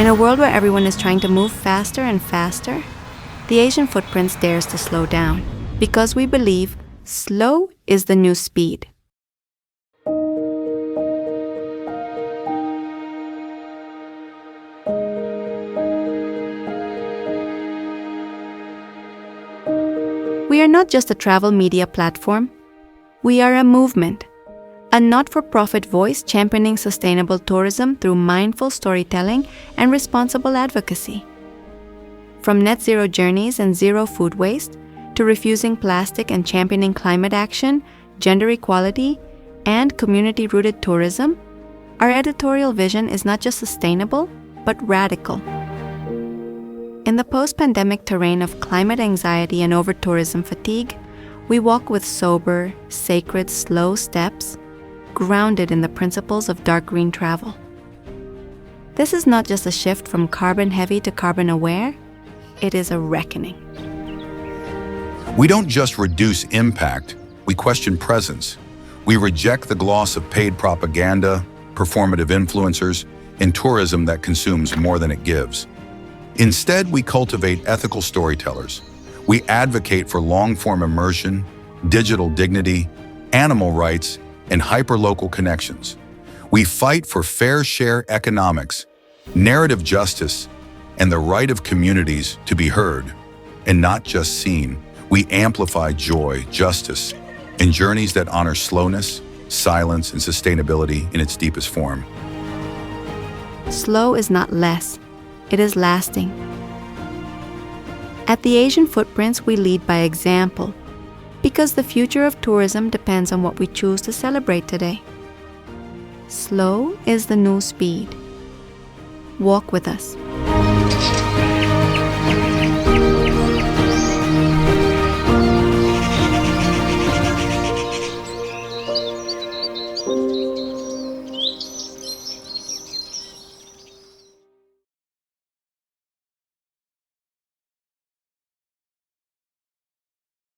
In a world where everyone is trying to move faster and faster, the Asian Footprints dares to slow down because we believe slow is the new speed. We are not just a travel media platform. We are a movement, a not-for-profit voice championing sustainable tourism through mindful storytelling and responsible advocacy. From net zero journeys and zero food waste, to refusing plastic and championing climate action, gender equality, and community-rooted tourism, our editorial vision is not just sustainable, but radical. In the post-pandemic terrain of climate anxiety and over-tourism fatigue, we walk with sober, sacred, slow steps, grounded in the principles of dark green travel. This is not just a shift from carbon-heavy to carbon-aware, it is a reckoning. We don't just reduce impact, we question presence. We reject the gloss of paid propaganda, performative influencers, and tourism that consumes more than it gives. Instead, we cultivate ethical storytellers. We advocate for long-form immersion, digital dignity, animal rights, and hyper-local connections. We fight for fair share economics, narrative justice, and the right of communities to be heard, and not just seen. We amplify joy, justice, and journeys that honor slowness, silence, and sustainability in its deepest form. Slow is not less, it is lasting. At the Asian Footprints, we lead by example, because the future of tourism depends on what we choose to celebrate today. Slow is the new speed. Walk with us.